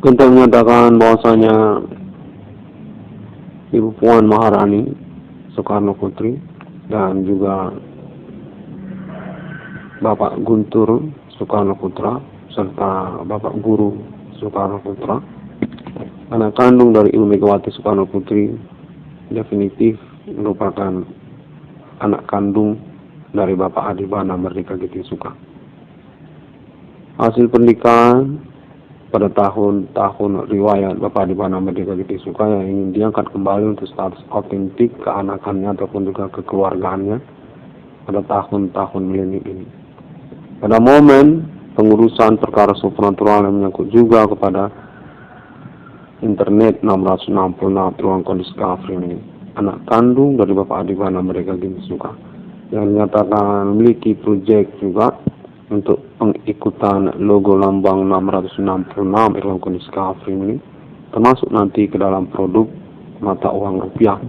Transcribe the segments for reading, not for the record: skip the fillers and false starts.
Untuk menyatakan bahwasanya Ibu Puan Maharani Soekarno Putri dan juga Bapak Guntur Soekarno Putra serta Bapak Guru Soekarno Putra, anak kandung dari Ibu Megawati Soekarno Putri, definitif merupakan anak kandung dari Bapak Adibana Merdeka Getisuka. Hasil pernikahan pada tahun-tahun riwayat Bapak Adibana Merdeka Getisuka yang ingin diangkat kembali untuk status autentik keanakannya ataupun juga kekeluargaannya pada tahun-tahun milenium ini. Pada momen pengurusan perkara supranatural yang menyangkut juga kepada internet 666 ruang kondisi kafir ini, anak kandung dari Bapak Adibana Merdeka Getisuka yang dinyatakan memiliki proyek juga untuk pengikutan logo lambang 666 ruang kondisi kafir ini, termasuk nanti ke dalam produk mata uang rupiah.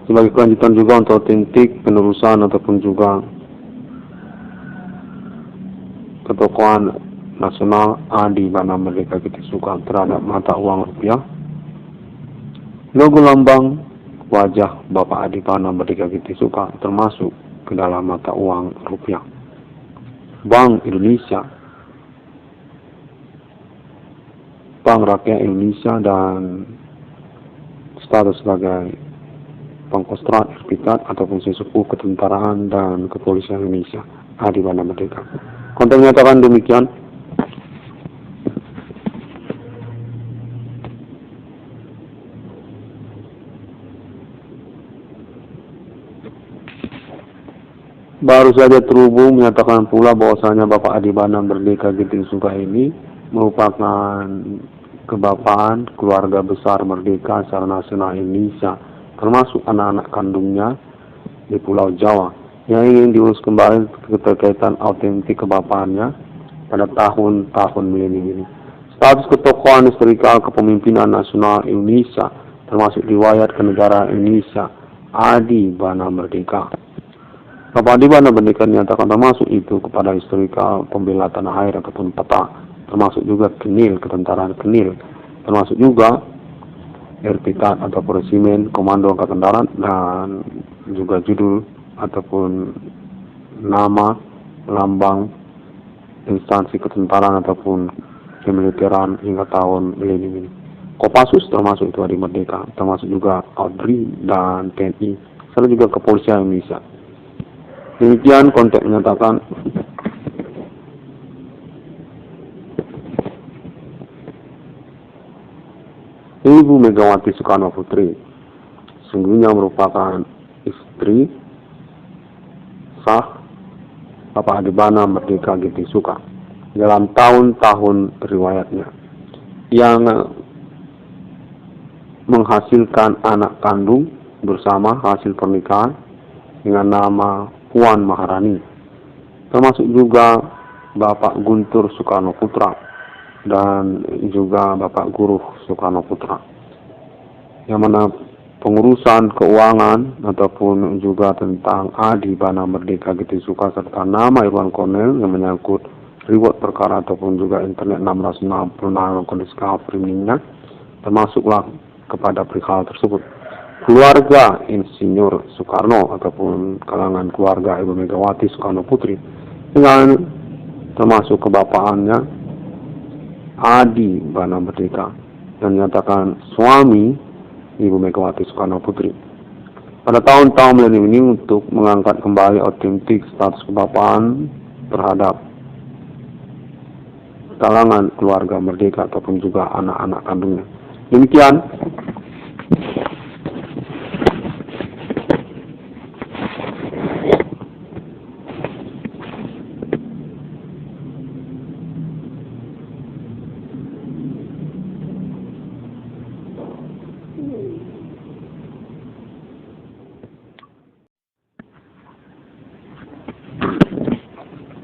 Sebagai kelanjutan juga untuk otentik penerusan ataupun juga ketokohan nasional Adibana Merdeka Getisuka terhadap mata uang rupiah, logo lambang wajah Bapak Adibana Merdeka Getisuka termasuk ke dalam mata uang rupiah. Bank Indonesia, Bank Rakyat Indonesia, dan status sebagai Pangkostrat Erpitat ataupun sesepuh ketentaraan dan kepolisian Indonesia Adibana Merdeka. Konten menyatakan demikian. Baru saja terhubung menyatakan pula bahwasanya Bapak Adibana Merdeka Getisuka ini merupakan kebapaan keluarga besar merdeka secara nasional Indonesia, termasuk anak-anak kandungnya di Pulau Jawa yang ingin diurus kembali keterkaitan autentik kebapaannya pada tahun-tahun milenium ini. Status ketokohan historikal kepemimpinan nasional Indonesia termasuk riwayat kenegaraan Indonesia Adibana Merdeka. Bapak Adibana Merdeka dinyatakan termasuk itu kepada historikal pembela tanah air ataupun peta, termasuk juga KENIL, ketentaraan KENIL, termasuk juga Erpitat atau Resimen Komando Angkatan Darat, dan juga judul ataupun nama lambang instansi ketentaraan ataupun kemiliteran hingga tahun milenium ini. Kopassus termasuk itu Adi Merdeka, termasuk juga AUDRI dan TNI, serta juga kepolisian Indonesia. Demikian konteks menyatakan Ibu Megawati Soekarno Putri sungguhnya merupakan istri sah Bapak Adibana Merdeka Getisuka dalam tahun-tahun riwayatnya, yang menghasilkan anak kandung bersama hasil pernikahan dengan nama Puan Maharani, termasuk juga Bapak Guntur Soekarno Putra dan juga Bapak Guru Soekarno Putra, yang mana pengurusan keuangan ataupun juga tentang Adibana Merdeka Getisuka serta nama Irwan Cornel yang menyangkut reward perkara ataupun juga internet 666 kondisi kafirnya, termasuklah kepada perihal tersebut. Keluarga Insinyur Soekarno ataupun kalangan keluarga Ibu Megawati Soekarno Putri dengan termasuk kebapaannya Adibana Merdeka dan menyatakan suami Ibu Megawati Soekarno Putri pada tahun-tahun milenium ini untuk mengangkat kembali otentik status kebapaan terhadap kalangan keluarga merdeka ataupun juga anak-anak kandungnya. Demikian.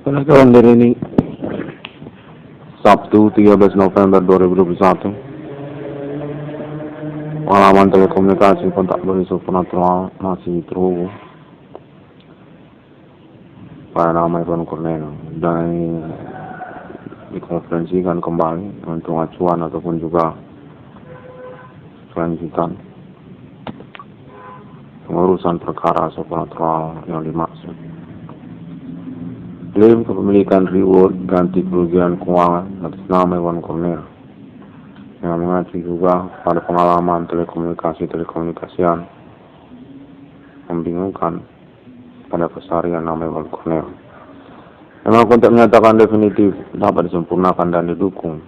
Pada kalender ini Sabtu 13 November 2021, pengalaman telekomunikasi kontak beri supernatural masih terhubung pada nama Irwan Cornel dan konferensikan kembali untuk acuan ataupun juga kelanjutan pengurusan perkara supranatural yang dimaksud. Klaim kepemilikan reward ganti kerugian keuangan atas nama Iwan Cornel yang mengacu juga pada pengalaman telekomunikasian membingungkan pada keseharian nama Iwan Cornel. Memang konteks menyatakan definitif dapat disempurnakan dan didukung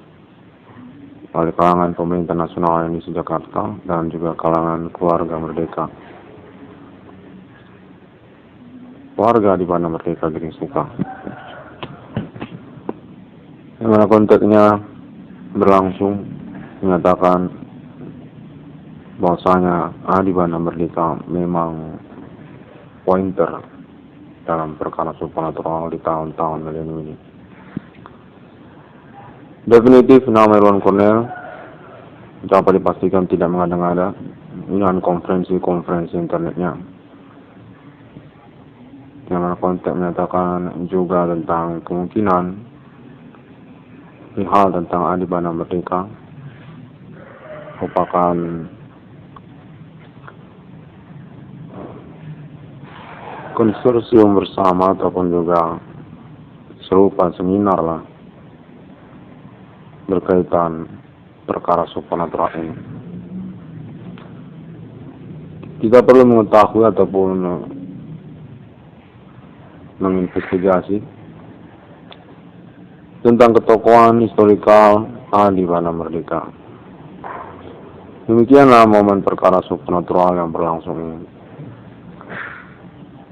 oleh kalangan pemerintah nasional Indonesia Jakarta dan juga kalangan keluarga Merdeka. Warga di mana Merdeka Giting Suka. Yang mana konteksnya berlangsung menyatakan bahwasanya di mana Merdeka memang pointer dalam perkara supranatural di tahun-tahun milenium ini. Definitif nama Iwan Cornel dapat dipastikan tidak mengada-ngada dengan konferensi internetnya. Yang mana konteks menyatakan juga tentang kemungkinan hal tentang Adi Bana Merdeka merupakan konsorsium bersama ataupun juga serupa seminar lah berkaitan perkara supranatural ini. Kita perlu mengetahui ataupun menginvestigasi tentang ketokohan historikal Adi Bana Merdeka. Demikianlah momen perkara supranatural yang berlangsung ini.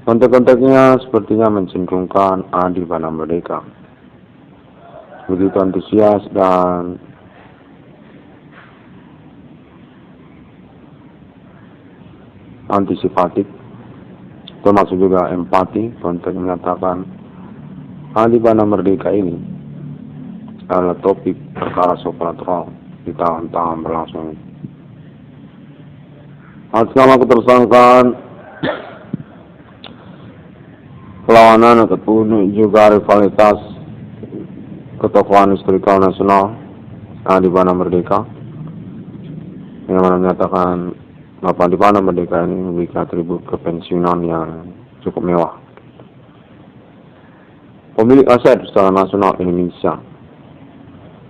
Konteks-konteksnya sepertinya mencenderungkan Adi Bana Merdeka begitu antusias dan antisipatif, termasuk juga empati. Konteks menyatakan Adi Bana Merdeka ini adalah topik perkara supranatural di tahun-tahun berlangsung. Atas nama ketersangkaan perlawanan ataupun juga rivalitas ketokohan historikal nasional Adi Bana Merdeka yang menyatakan Adi Bana Merdeka ini memiliki atribut kepensiunan yang cukup mewah, pemilik aset secara nasional Indonesia,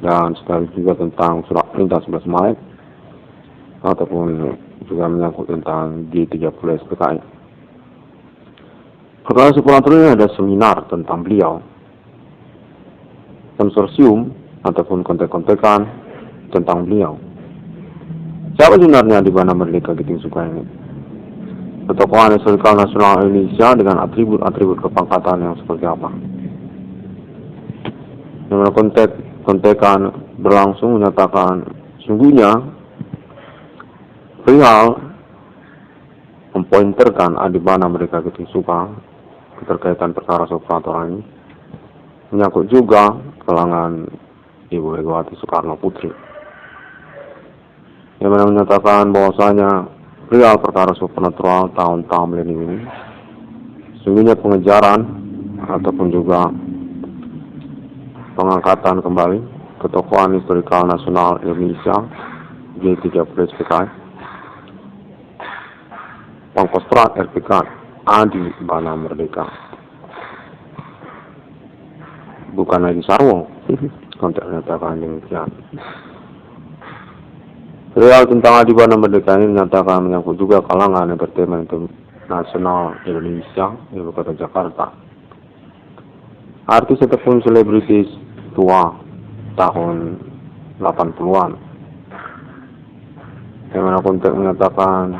dan sekaligus juga tentang surat perintah 11 Maret ataupun juga menyangkut tentang G30 SPKI. Perkara supranatural ini ada seminar tentang beliau, konsorsium ataupun kontek-kontekan tentang beliau. Siapa sebenarnya Adi Bana Merdeka Giting Suka ini? Ketokohan historikal nasional Indonesia dengan atribut-atribut kepangkatan yang seperti apa? Yang kontekan berlangsung menyatakan sungguhnya perihal mempointerkan Adi Bana Merdeka Giting Suka keterkaitan perkara supranatural ini menyangkut juga kalangan Ibu Megawati Soekarno Putri, yang menyatakan bahwasanya perihal perkara supranatural tahun-tahun milenium ini sungguhnya pengejaran ataupun juga pengangkatan kembali ketokohan historikal nasional Indonesia G30 SPKI, Pangkostrat RPK Adi Bana Merdeka, bukan lagi Sarwo. Konteks menyatakan demikian. Perihal tentang Adi Bana Merdeka ini menyangkut juga kalangan entertainment nasional Indonesia, Ibu Kota Jakarta, artis ataupun selebritis tua tahun 80-an, yang mana konteks menyatakan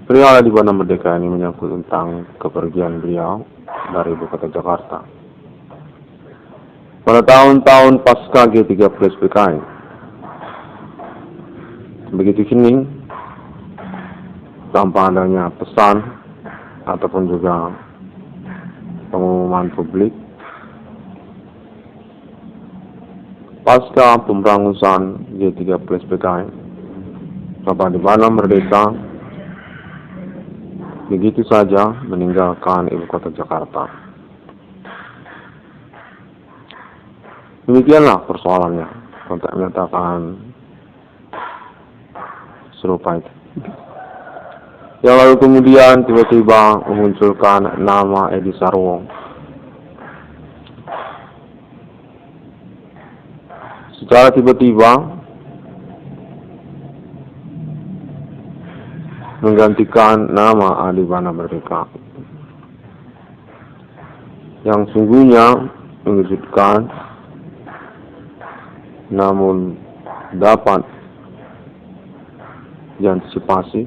perihal Adi Bana Merdeka ini menyangkut tentang kepergian beliau dari Ibu Kota Jakarta pada tahun-tahun pasca G30 SPKI. Begitu kini tanpa adanya pesan ataupun juga pengumuman publik pasca pemberangusan G30 SPKI, Bapak Adi Bana Merdeka begitu saja meninggalkan Ibu Kota Jakarta. Demikianlah persoalannya. Kontak menyatakan serupa itu. Yang lalu kemudian tiba-tiba memunculkan nama Edi Sarwo. Secara tiba-tiba menggantikan nama Adibana Merdeka, yang sungguhnya mengejutkan, namun dapat diantisipasi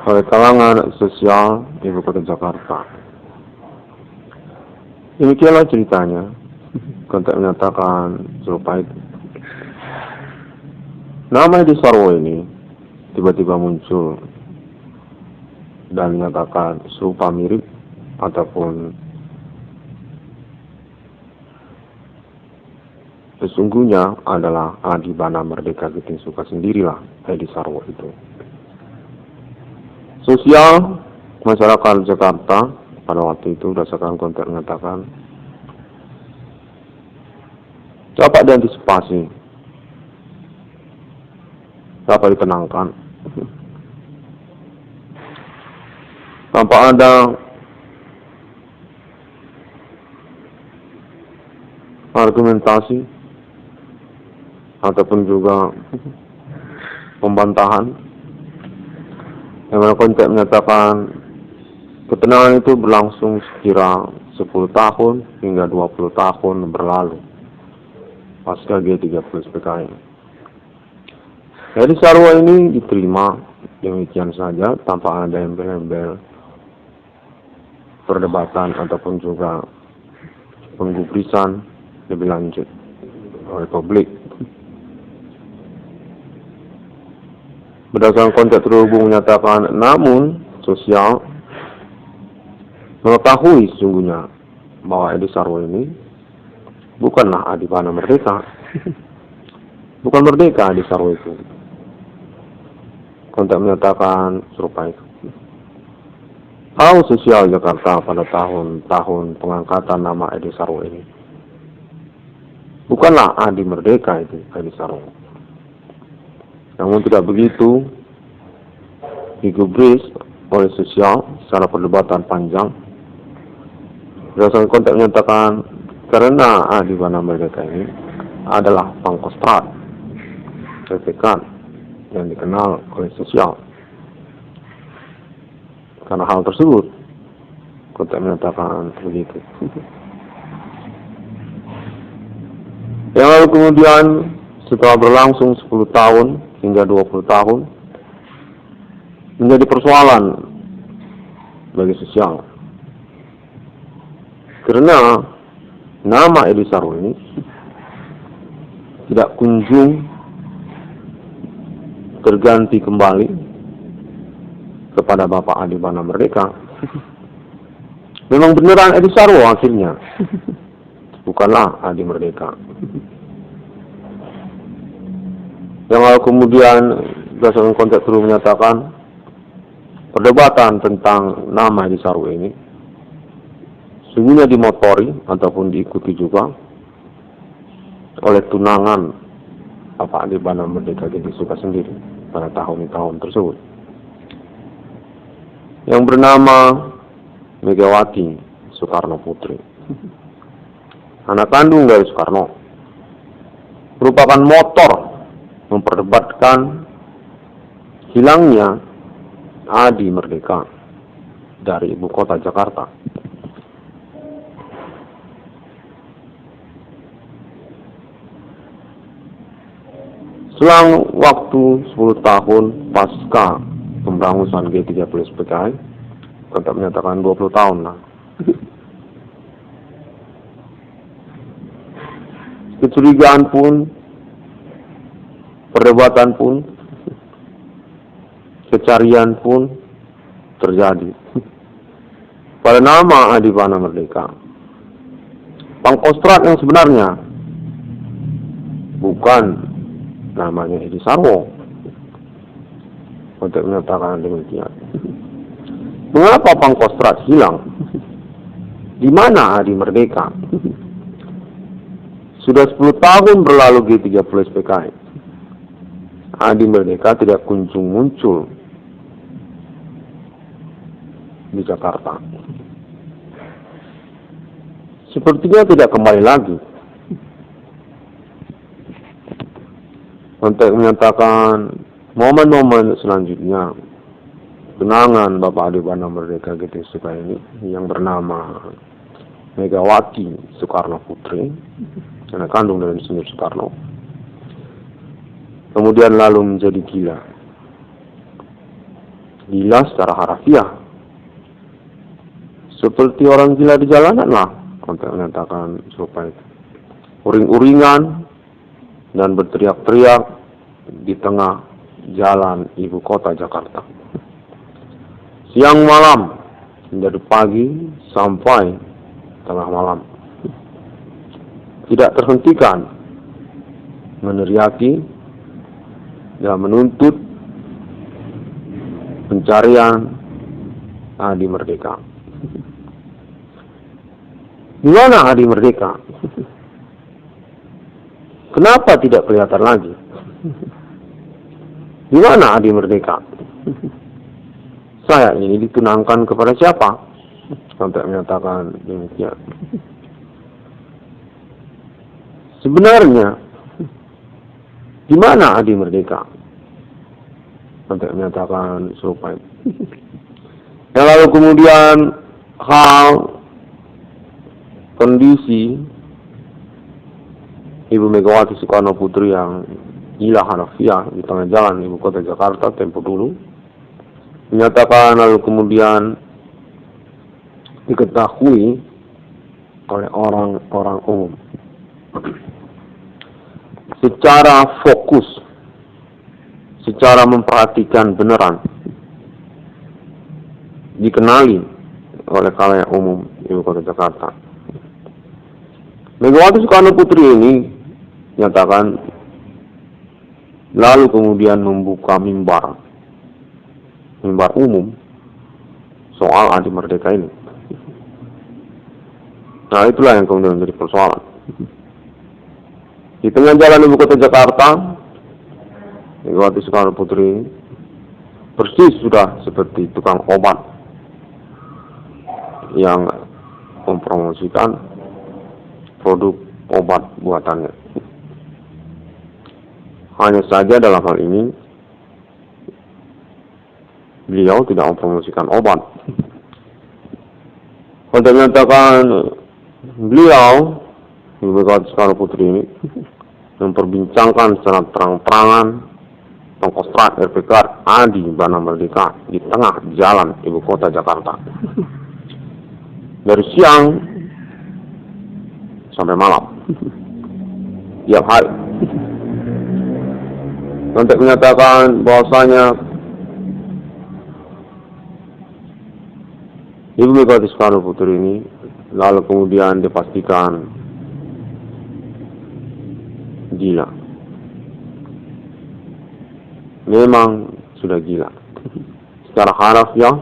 oleh kalangan sosial Ibu Kota Jakarta. Demikianlah ceritanya. Kontak menyatakan serupa itu. Nama Edi Sarwo ini tiba-tiba muncul dan menyatakan serupa mirip ataupun sesungguhnya adalah Adibana Merdeka Giting Suka sendirilah Edi Sarwo itu. Sosial masyarakat Jakarta pada waktu itu berdasarkan kontak menyatakan dapat diantisipasi, dapat ditenangkan. Tanpa ada argumentasi ataupun juga pembantahan, yang mana kontak menyatakan ketenangan itu berlangsung sekira 10 tahun hingga 20 tahun berlalu pasca G30 SPKI. Edi Sarwo ini diterima demikian saja tanpa ada embel-embel perdebatan ataupun juga penggubrisan lebih lanjut oleh publik. Berdasarkan konteks terhubung menyatakan, namun sosial mengetahui sesungguhnya bahwa Edi Sarwo ini bukanlah Adibana Merdeka. Bukan merdeka Edi Sarwo itu. Kontak menyatakan serupa itu. Hal sosial Jakarta pada tahun-tahun pengangkatan nama Edi Sarwo ini bukanlah Adi Merdeka itu Edi Sarwo. Namun tidak begitu digubris oleh sosial secara perdebatan panjang. Berdasarkan kontak menyatakan karena Adibana Merdeka ini adalah pangkostrat tertekan yang dikenal oleh sosial. Karena hal tersebut, kontak menyatakan begitu. Yang lalu kemudian setelah berlangsung 10 tahun hingga 20 tahun menjadi persoalan bagi sosial. Karena nama Edi Sarwo ini tidak kunjung terganti kembali kepada Bapak Adibana Merdeka. Memang beneran Edi Sarwo akhirnya, bukanlah Adi Merdeka. Yang lalu kemudian berdasarkan konteks dulu menyatakan perdebatan tentang nama Edi Sarwo ini sungguhnya dimotori ataupun diikuti juga oleh tunangan Bapak Adibana Merdeka Giting Suka sendiri pada tahun-tahun tersebut, yang bernama Megawati Soekarno Putri, anak kandung dari Soekarno, merupakan motor memperdebatkan hilangnya Adi Merdeka dari ibu kota Jakarta. Selang waktu 10 tahun pasca pemberangusan G30 SPKI, kontak menyatakan 20 tahun lah. Kecurigaan pun, perdebatan pun, kecarian pun terjadi pada nama Adibana Merdeka. Pangkostrat yang sebenarnya bukan namanya Edi Sarwo. Untuk menyatakan demikian. Mengapa pangkostrat hilang? Di mana Hari Merdeka? Sudah 10 tahun berlalu G30 SPKI. Hari Merdeka tidak kunjung muncul di Jakarta. Sepertinya tidak kembali lagi. Untuk menyatakan momen-momen selanjutnya, kenangan Bapak Adibana Merdeka GTI ini yang bernama Megawati Soekarno Putri, anak kandung dari Insinyur Soekarno, kemudian lalu menjadi gila. Gila secara harafiah, seperti orang gila di jalanan lah, untuk menyatakan supaya uring-uringan dan berteriak-teriak di tengah jalan ibu kota Jakarta. Siang malam, dari pagi sampai tengah malam, tidak terhentikan meneriaki dan menuntut pencarian Hari Merdeka. Di mana Hari Merdeka? Kenapa tidak kelihatan lagi? Di mana Hari Merdeka? Saya ini ditunangkan kepada siapa? Sampai menyatakan demikian. Sebenarnya, di mana Hari Merdeka? Sampai menyatakan serupa itu. Dan lalu kemudian hal kondisi Ibu Megawati Soekarno Putri yang gila harafiah di tengah jalan ibu kota Jakarta tempo dulu, menyatakan lalu kemudian diketahui oleh orang-orang umum secara fokus, secara memperhatikan beneran, dikenali oleh khalayak umum ibu kota Jakarta. Megawati Soekarno Putri ini nyatakan lalu kemudian membuka mimbar umum soal Hari Merdeka ini. Nah, itulah yang kemudian menjadi persoalan. Di tengah jalan ibu kota Jakarta, Megawati Soekarno Putri persis sudah seperti tukang obat yang mempromosikan produk obat buatannya. Hanya saja dalam hal ini beliau tidak mempromosikan obat. Untuk menyatakan beliau, Ibu Megawati Soekarno Putri ini, memperbincangkan secara terang-terangan Pangkostrat RPK Adibana Merdeka di tengah jalan ibu kota Jakarta. Dari siang sampai malam, tiap hari, untuk menyatakan bahwasanya Ibu Megawati Soekarno Putri ini lalu kemudian dipastikan gila. Memang sudah gila. Secara harafiah,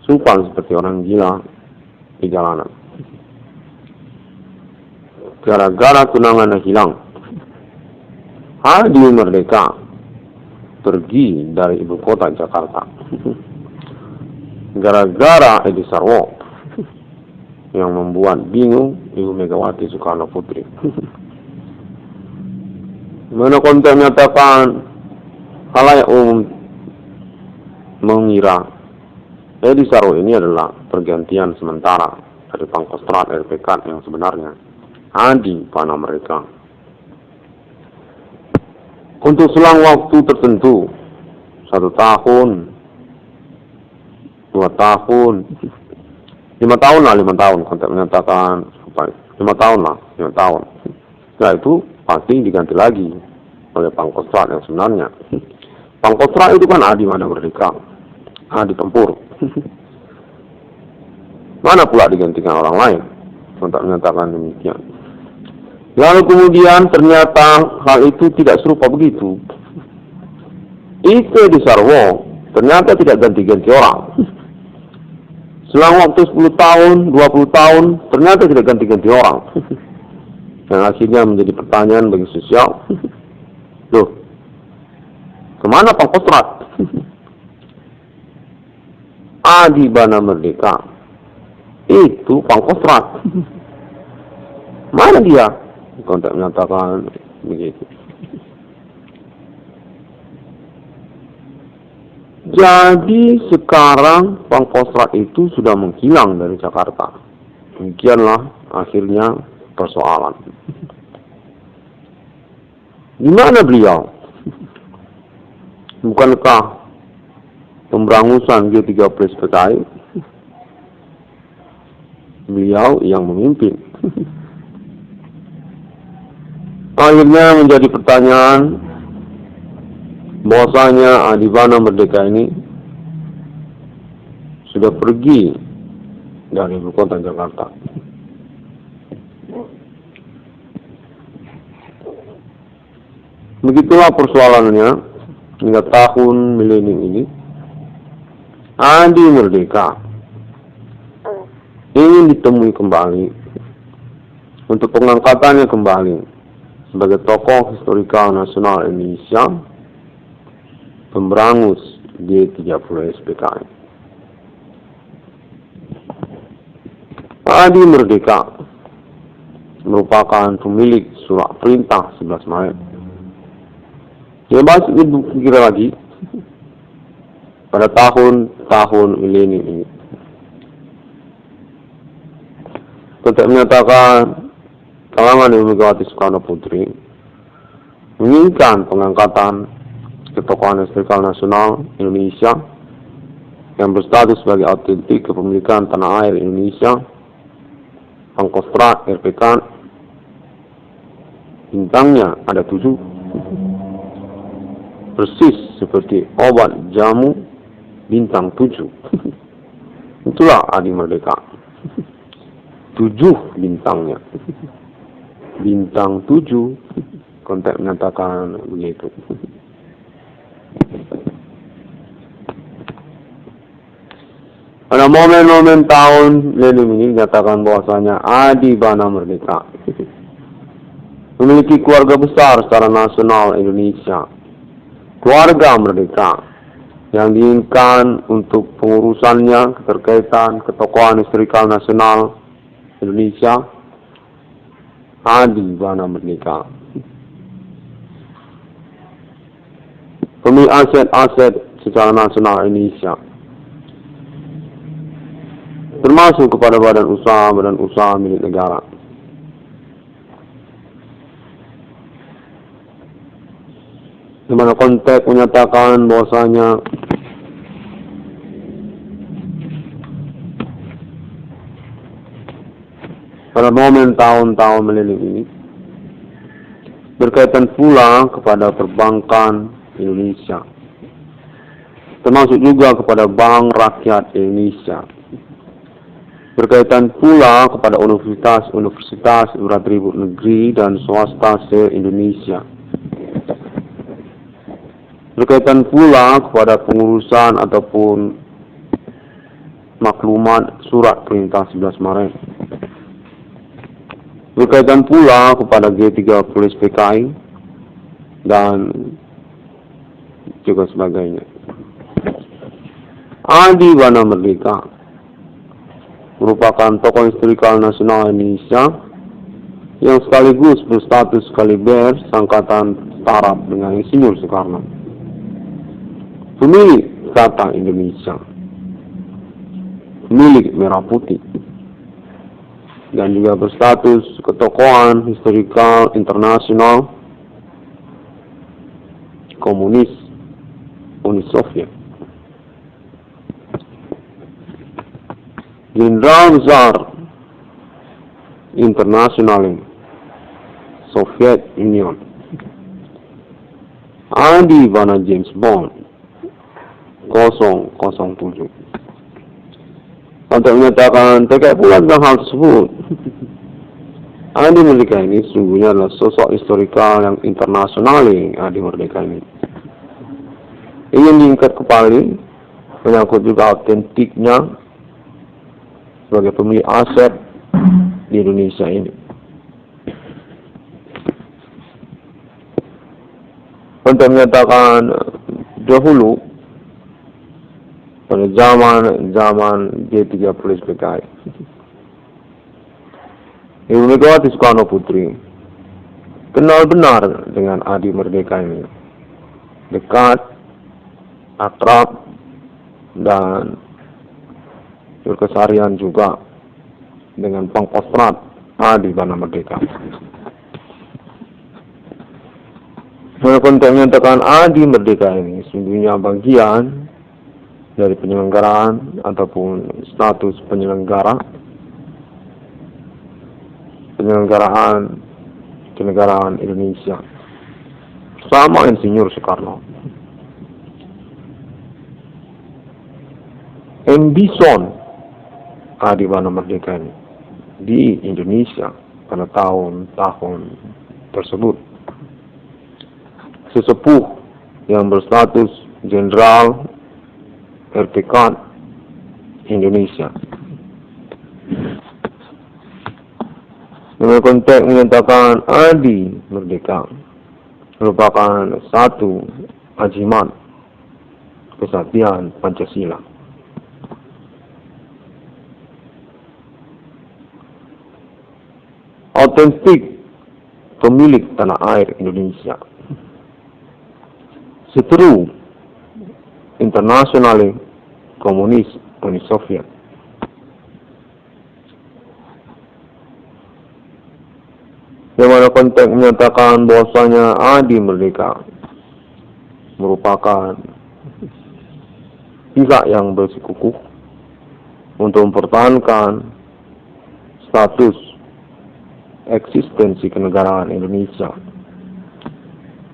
sumpah seperti orang gila di jalanan. Gara-gara tunangannya hilang, Hari Merdeka pergi dari ibu kota Jakarta. Gara-gara Edi Sarwo yang membuat bingung Ibu Megawati Soekarno Putri. Mana konten menyatakan khalayak umum mengira Edi Sarwo ini adalah pergantian sementara dari Pangkostrat RPK yang sebenarnya Adibana Merdeka. Untuk selang waktu tertentu, 1 tahun, 2 tahun, 5 tahun lah, 5 tahun, kontak menyatakan 5 tahun lah, 5 tahun. Setelah itu pasti diganti lagi oleh Pangkostrat yang sebenarnya. Pangkostrat itu kan Adibana Merdeka, Adi Tempur. Mana pula digantikan orang lain? Kontak menyatakan demikian. Lalu kemudian ternyata hal itu tidak serupa begitu. Itu Edi Sarwo ternyata tidak ganti-ganti orang. Selang waktu 10 tahun, 20 tahun, ternyata tidak ganti-ganti orang. Yang akhirnya menjadi pertanyaan bagi sosial. Loh, kemana Pangkostrat? Adibana Merdeka. Itu Pangkostrat. Mana dia? Kontak menyatakan begitu. Jadi sekarang Pangkostrat itu sudah menghilang dari Jakarta. Demikianlah akhirnya persoalan. Di mana beliau? Bukankah pemberangusan G30 PKI? Beliau yang memimpin. Akhirnya menjadi pertanyaan bahwasanya Adibana Merdeka ini sudah pergi dari ibu kota Jakarta. Begitulah persoalannya hingga tahun milenium ini. Adi Merdeka ingin ditemui kembali untuk pengangkatannya kembali sebagai tokoh historikal nasional Indonesia, pemberangus G30 PKI. Adi Merdeka merupakan pemilik surat perintah 11 Maret. Dia masih berpikir lagi pada tahun milenium ini. Tetap menyatakan kalangan Ibu Megawati Soekarno Putri menginginkan pengangkatan ketokohan historikal nasional Indonesia yang berstatus sebagai autentik kepemilikan tanah air Indonesia, Pangkostrat RPK. Bintangnya ada 7, persis seperti obat jamu bintang 7. Itulah Adi Merdeka. 7 bintangnya. Bintang 7. Kontak menyatakan begitu. Pada momen-momen tahun milenium ini dinyatakan bahwasanya Adibana Merdeka memiliki keluarga besar secara nasional Indonesia. Keluarga Merdeka yang diinginkan untuk pengurusannya keterkaitan ketokohan historikal nasional Indonesia, Adibana Merdeka. Pemilik aset-aset secara nasional Indonesia, termasuk kepada badan usaha milik negara. Di mana konteks menyatakan bahwasanya pada momen tahun-tahun milenium ini berkaitan pula kepada perbankan Indonesia, termasuk juga kepada Bank Rakyat Indonesia, berkaitan pula kepada universitas beratribut negeri dan swasta se-Indonesia, berkaitan pula kepada pengurusan ataupun maklumat surat perintah 11 Maret, berkaitan pula kepada G30 PKI dan juga sebagainya. Adibana Merdeka merupakan tokoh historikal nasional Indonesia yang sekaligus berstatus kaliber sangkatan setara dengan Insinyur Soekarno, pemilik kata Indonesia, pemilik merah putih, dan juga berstatus ketokohan historikal internasional komunis Uni Soviet. Jenderal Besar Internasional Soviet Union, Adibana James Bond 007. Untuk menyatakan terkait pula tentang hal tersebut, Adi Merdeka ini sesungguhnya adalah sosok historikal yang internasional. Adi Merdeka ini ingin diangkat kembali, menyangkut juga autentiknya sebagai pemilik aset di Indonesia ini. Untuk menyatakan dahulu pada zaman G30 PKI, Ibu Megawati Soekarno Putri kenal benar dengan Adi Merdeka ini, dekat, akrab, dan berkeseharian juga dengan Pangkostrat Adi Bana Merdeka. Konteks menyatakan Adi Merdeka ini sesungguhnya bagian dari penyelenggaraan ataupun status penyelenggaraan kenegaraan Indonesia sama Insinyur Soekarno. Ambison Adi Bana Merdeka ini di Indonesia pada tahun-tahun tersebut, sesepuh yang berstatus jenderal RPK Indonesia. Dengan konteks menyatakan Adi Merdeka merupakan satu ajiman kesatian Pancasila. Autentik pemilik tanah air Indonesia. Seteru internasional komunis Uni Soviet. Yang mana konteks menyatakan bahwasanya Adi Merdeka merupakan pihak yang bersikukuh untuk mempertahankan status eksistensi kenegaraan Indonesia,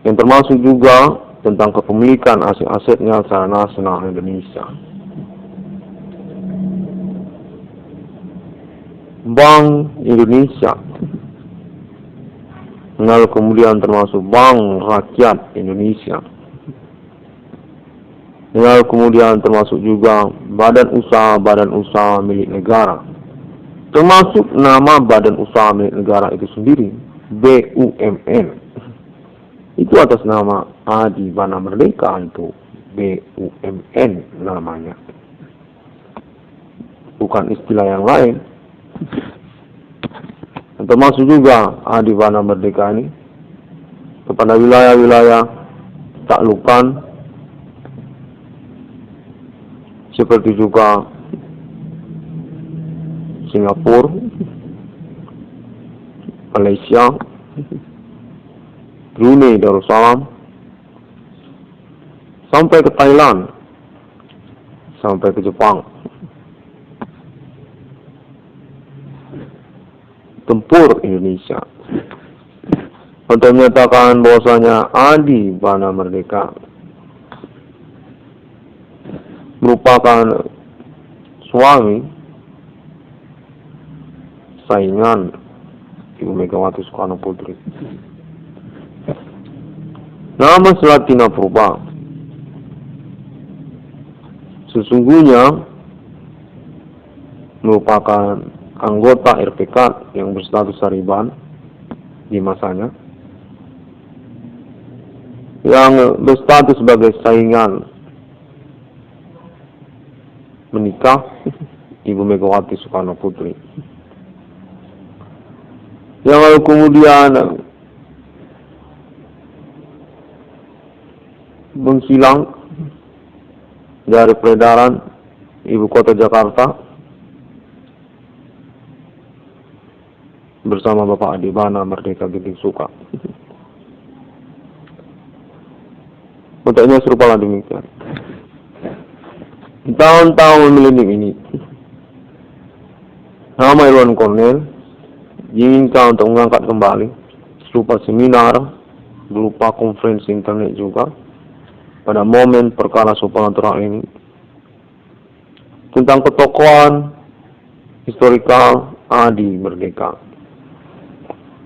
yang termasuk juga tentang kepemilikan aset-asetnya secara nasional Indonesia. Bank Indonesia, lalu kemudian termasuk Bank Rakyat Indonesia, lalu kemudian termasuk juga badan usaha milik negara, termasuk nama badan usaha milik negara itu sendiri, BUMN. Itu atas nama Adi Bana Merdeka, itu BUMN namanya, bukan istilah yang lain. Dan termasuk juga Adi Bana Merdeka ini kepada wilayah-wilayah taklukan seperti juga Singapura, Malaysia, Brunei Darussalam, sampai ke Thailand, sampai ke Jepang. Tempur Indonesia untuk menyatakan bahwasanya Adi Bana Merdeka merupakan suami saingan Ibu Megawati Soekarno Putri. Nama Selatina Purba sesungguhnya merupakan anggota RPK yang berstatus Sariban di masanya, yang berstatus sebagai saingan menikah Ibu Megawati Soekarno Putri, yang lalu kemudian menghilang dari peredaran ibu kota Jakarta bersama Bapak Adi Bana Merdeka Ginting Suka. Bentuknya serupa demikian. Di tahun-tahun milenium ini, nama Irwan Cornell diinginkan untuk mengangkat kembali serupa seminar, berupa konferensi internet juga, pada momen perkara supernatural ini, tentang ketokohan historikal Adi Merdeka.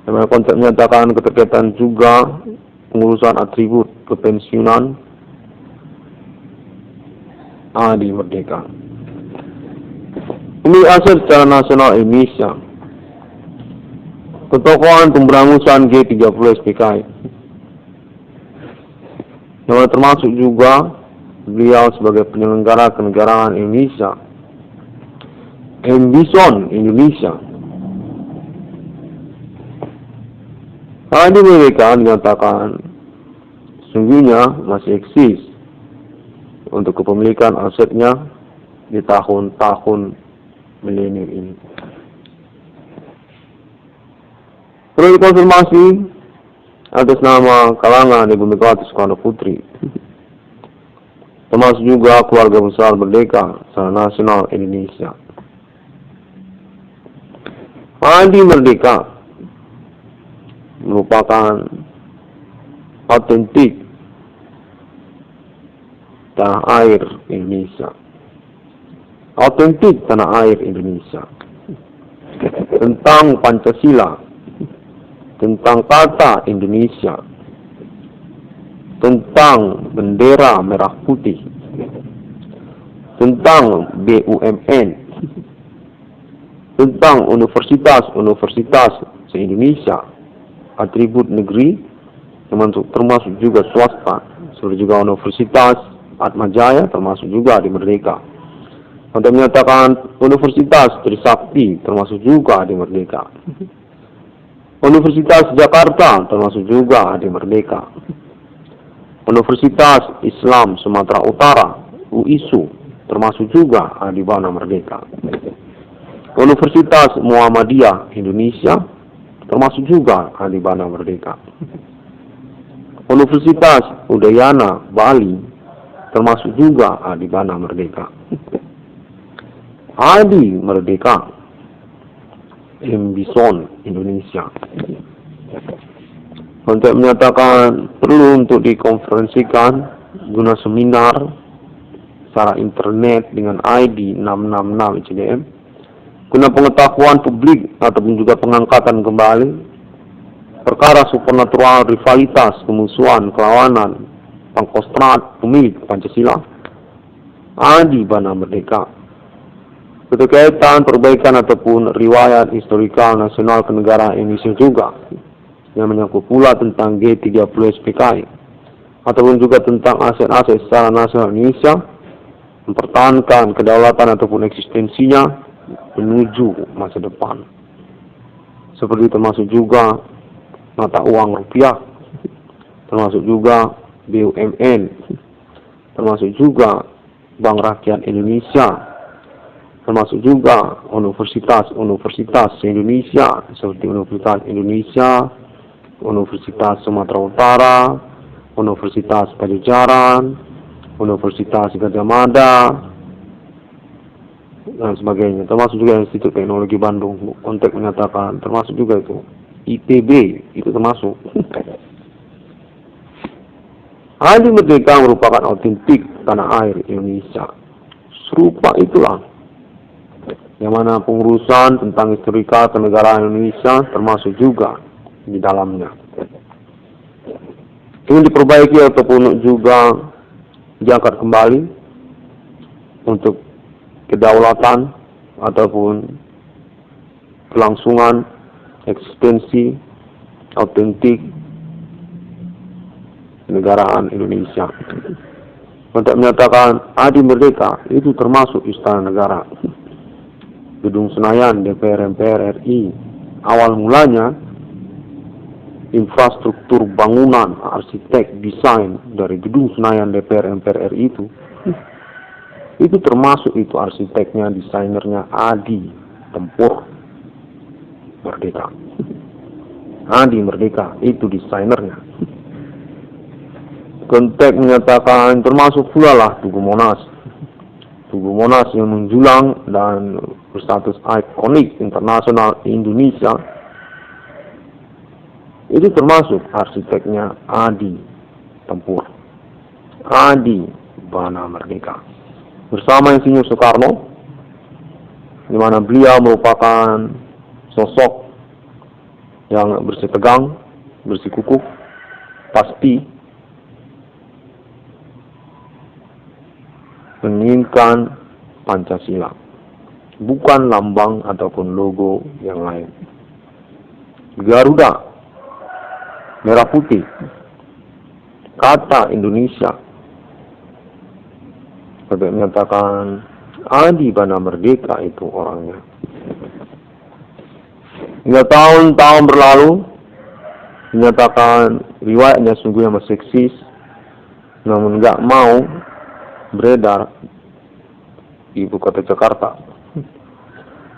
Dalam konteks menyatakan keterkaitan juga pengurusan atribut kepensiunan Adi Merdeka. Ini aset secara nasional Indonesia. Ketokohan pemberangusan G30 SPKI. Yang termasuk juga beliau sebagai penyelenggara kenegaraan Indonesia. Embison Indonesia. Di mereka dinyatakan sungguhnya masih eksis untuk kepemilikan asetnya di tahun-tahun milenium ini. Perlu dikonfirmasi atas nama kalangan Ibu Megawati Soekarno Putri, termasuk juga keluarga besar Merdeka secara nasional Indonesia. Adi Merdeka merupakan autentik tanah air Indonesia. Autentik tanah air Indonesia. Tentang Pancasila, tentang kata Indonesia, tentang bendera merah putih, tentang BUMN, tentang universitas-universitas se-Indonesia, atribut negeri, termasuk juga swasta, seperti juga Universitas Atmajaya, termasuk juga di Merdeka. Untuk menyatakan Universitas Trisakti, termasuk juga di Merdeka. Universitas Jakarta, termasuk juga di Merdeka. Universitas Islam Sumatera Utara, UISU, termasuk juga di bawah Merdeka. Universitas Muhammadiyah Indonesia, termasuk juga di bawah Merdeka. Universitas Udayana Bali, termasuk juga di bawah Merdeka. Adi Merdeka, Embison Indonesia. Untuk menyatakan perlu untuk dikonferensikan guna seminar secara internet dengan ID 666 ICDM guna pengetahuan publik ataupun juga pengangkatan kembali perkara supernatural, rivalitas, kemusuhan, kelawanan, pangkostrat, pemilik Pancasila, Adi Bana Merdeka. Berkaitan perbaikan ataupun riwayat historikal nasional kenegaraan Indonesia juga, yang menyangkut pula tentang G30 SPKI, ataupun juga tentang aset-aset secara nasional Indonesia, mempertahankan kedaulatan ataupun eksistensinya menuju masa depan. Seperti termasuk juga mata uang rupiah, termasuk juga BUMN, termasuk juga Bank Rakyat Indonesia, termasuk juga universitas-universitas Indonesia seperti Universitas Indonesia, Universitas Sumatera Utara, Universitas Pajajaran, Universitas Gadjah Mada, dan sebagainya. Termasuk juga Institut Teknologi Bandung, konteks menyatakan termasuk juga itu ITB, itu termasuk. Adi Merdeka merupakan autentik tanah air Indonesia. Serupa itulah yang mana pengurusan tentang historika kenegaraan Indonesia termasuk juga di dalamnya. Ingin diperbaiki ataupun juga diangkat kembali untuk kedaulatan ataupun kelangsungan eksistensi autentik kenegaraan Indonesia. Untuk menyatakan Adi Merdeka itu termasuk Istana Negara, Gedung Senayan DPR MPR RI. Awal mulanya infrastruktur bangunan, arsitek, desain dari Gedung Senayan DPR MPR RI itu termasuk itu arsiteknya, desainernya Adi Tempur Merdeka. Adi Merdeka itu desainernya. Konteks menyatakan termasuk pula lah Tugu Monas. Tugu Monas yang menjulang dan berstatus ikonik internasional Indonesia, itu termasuk arsiteknya Adi Tempur, Adi Bana Merdeka, bersama Insinyur Soekarno, di mana beliau merupakan sosok yang bersitegang, bersikukuh, pasti menginginkan Pancasila. bukan lambang ataupun logo yang lain. Garuda, merah putih, kata Indonesia, sebagai menyatakan Adi Bana Merdeka itu orangnya. Hingga tahun-tahun berlalu, menyatakan riwayatnya sungguh amat seksis, namun nggak mau beredar di ibu kota Jakarta.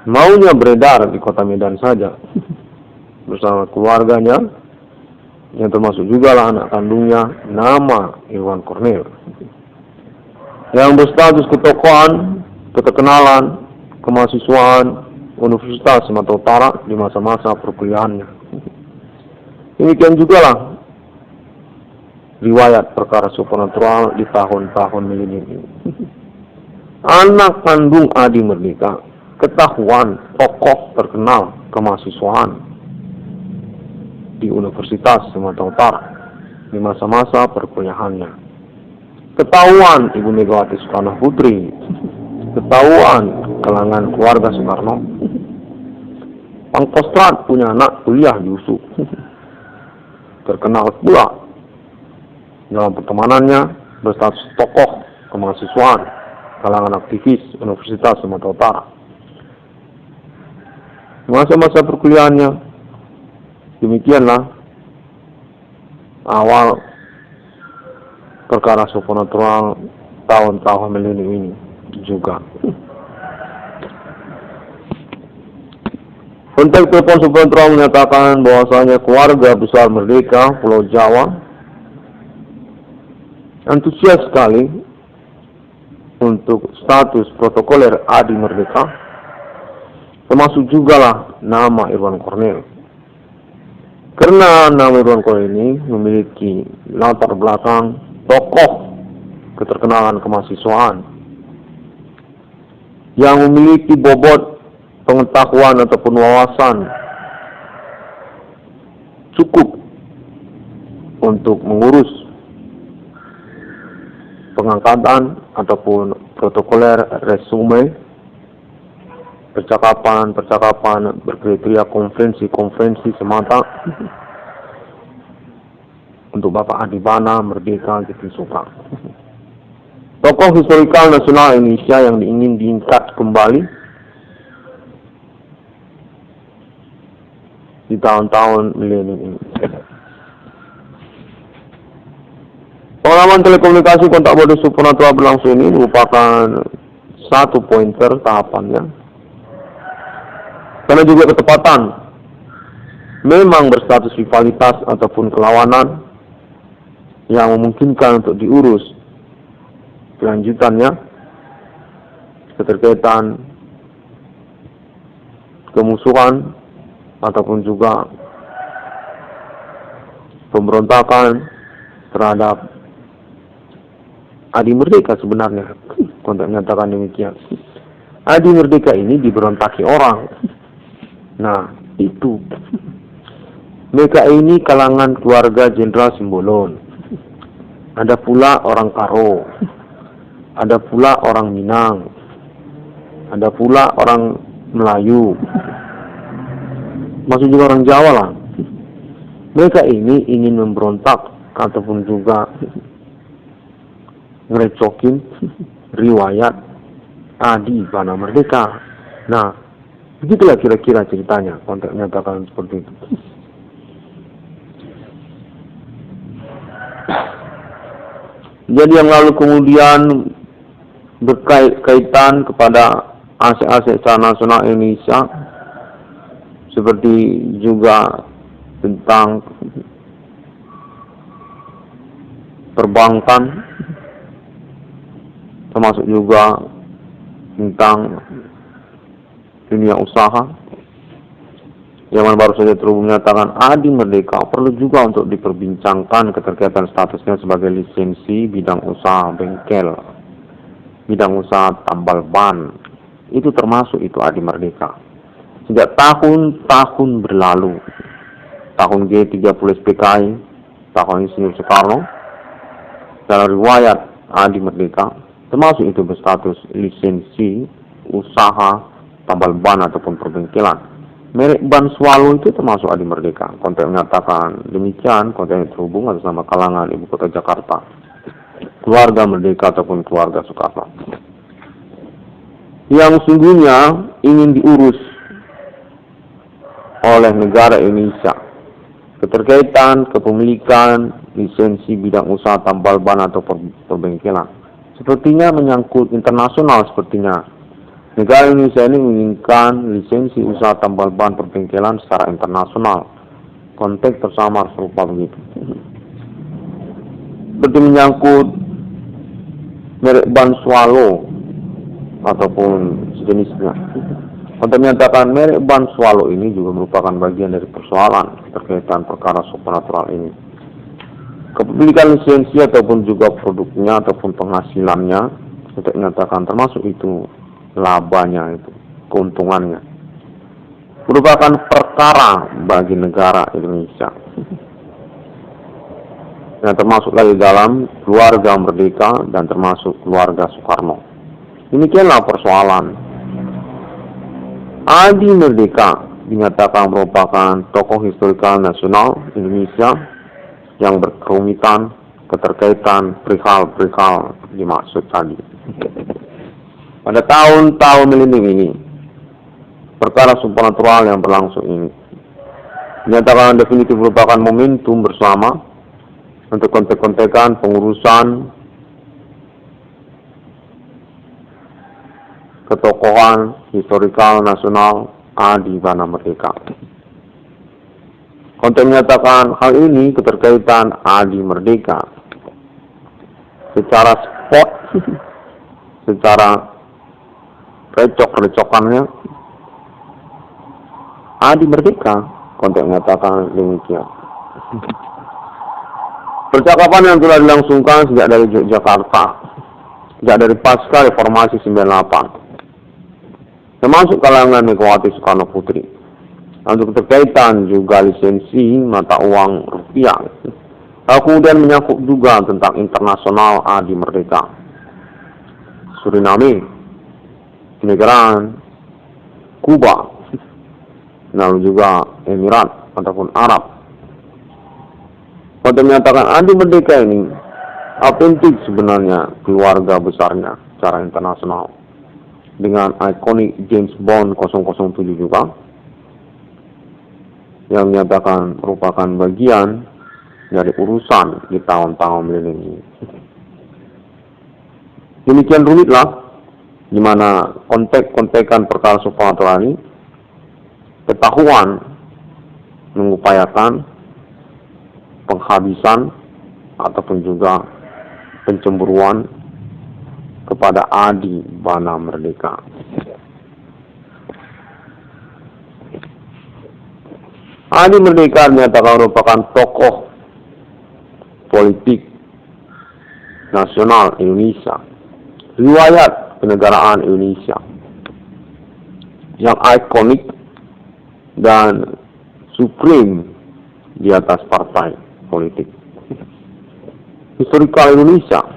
Maunya beredar di kota Medan saja, bersama keluarganya, yang termasuk juga lah anak kandungnya, nama Irwan Cornel, yang berstatus ketokohan, keterkenalan, kemahasiswaan Universitas Sumatera Utara di masa-masa perkuliahannya. Demikian juga lah riwayat perkara supernatural di tahun-tahun milenium ini. Anak kandung Adi Merdeka ketahuan tokoh terkenal kemahasiswaan di Universitas Sumatera Utara di masa-masa perkuliahannya. Ketahuan Ibu Megawati Soekarno Putri, ketahuan kalangan keluarga Soekarno. Pangkostrat punya anak kuliah di USU. Terkenal pula dalam pertemanannya berstatus tokoh kemahasiswaan kalangan aktivis Universitas Sumatera Utara. Masa-masa perkuliahannya, demikianlah awal perkara supernatural tahun-tahun milenium ini juga. Kontak telepon supernatural menyatakan bahwasanya keluarga besar Merdeka Pulau Jawa antusias sekali untuk status protokoler Adi Merdeka, termasuk juga lah nama Irwan Cornel. Karena nama Irwan Cornel ini memiliki latar belakang tokoh keterkenalan kemahasiswaan yang memiliki bobot pengetahuan ataupun wawasan cukup untuk mengurus pengangkatan ataupun protokoler resume, percakapan berkriteria konferensi semata untuk Bapak Adi Bana Merdeka Giting Soekarno, tokoh historikal nasional Indonesia yang ingin diangkat kembali di tahun-tahun milenium ini. Pengalaman telekomunikasi kontak bodoh supernatural berlangsung ini merupakan satu pointer tahapannya, karena juga ketepatan memang berstatus rivalitas ataupun kelawanan yang memungkinkan untuk diurus kelanjutannya, keterkaitan kemusuhan ataupun juga pemberontakan terhadap Adi Merdeka. Sebenarnya kontak menyatakan demikian. Adi Merdeka ini diberontaki orang. Nah, itu mereka ini kalangan keluarga Jenderal Simbolon. Ada pula orang Karo, ada pula orang Minang, ada pula orang Melayu, masuk juga orang Jawa lah. Mereka ini ingin memberontak ataupun juga ngerecokin riwayat Adi Bana Merdeka. Nah, begitulah kira-kira ceritanya, kontak menyatakan seperti itu. Jadi yang lalu kemudian berkaitan kepada aset-aset secara nasional Indonesia, seperti juga tentang perbankan, termasuk juga tentang dunia usaha, yang baru saja terhubung menyatakan Adi Merdeka perlu juga untuk diperbincangkan keterkaitan statusnya sebagai lisensi bidang usaha bengkel, bidang usaha tambal ban. Itu termasuk itu Adi Merdeka. Sejak tahun-tahun berlalu, tahun G30 SPKI, tahun Insinyur Soekarno, dalam riwayat Adi Merdeka, termasuk itu berstatus lisensi usaha tambal ban ataupun perbengkelan. Merek ban Swallow itu termasuk Adi Merdeka. Konteks menyatakan demikian, konteks terhubung atas nama kalangan Ibu Kota Jakarta, keluarga Merdeka ataupun keluarga Soekarno, yang sungguhnya ingin diurus oleh negara Indonesia. Keterkaitan kepemilikan lisensi bidang usaha tambal ban atau perbengkelan sepertinya menyangkut internasional. Sepertinya negara Indonesia ini menginginkan lisensi usaha tambal ban perbengkelan secara internasional. Konteks tersamar serupa begitu. Seperti menyangkut merek ban Swallow ataupun sejenisnya. Untuk menyatakan merek ban Swallow ini juga merupakan bagian dari persoalan terkaitan perkara supernatural ini. Kepemilikan lisensi ataupun juga produknya ataupun penghasilannya, untuk menyatakan termasuk itu labanya, itu keuntungannya, merupakan perkara bagi negara Indonesia. Yang termasuk lagi dalam keluarga Merdeka dan termasuk keluarga Soekarno. Demikianlah persoalan. Adi Merdeka dinyatakan merupakan tokoh historikal nasional Indonesia yang berkerumitan keterkaitan perihal-perihal dimaksud tadi. Pada tahun-tahun milenium ini, perkara supernatural yang berlangsung ini dinyatakan definitif merupakan momentum bersama untuk kontek-kontekan pengurusan ketokohan historikal nasional Adi Bana Merdeka. Konteks menyatakan hal ini keterkaitan Adi Merdeka secara spot, secara recok-recokannya Adi Merdeka. Konteks menyatakan demikian. Percakapan yang telah dilangsungkan sejak dari Yogyakarta, sejak dari pasca reformasi 98, termasuk kalangan Megawati Soekarno Putri. Untuk keterkaitan juga lisensi mata uang rupiah. Kemudian menyangkut juga tentang internasional Adi Merdeka, Suriname, Kenegaraan, Kuba, lalu juga Emirat ataupun Arab. Pada menyatakan Adi Merdeka ini autentik sebenarnya keluarga besarnya secara internasional, dengan ikonik James Bond 007 juga, yang menyatakan merupakan bagian dari urusan di tahun-tahun milenium ini. Demikian rumitlah di mana kontek-kontekan perkara supernatural ini ketahuan mengupayakan penghabisan ataupun juga pencemburuan kepada Adi Bana Merdeka. Adi Merdeka dinyatakan merupakan tokoh politik nasional Indonesia, riwayat kenegaraan Indonesia yang ikonik dan supreme di atas partai politik. Historikal Indonesia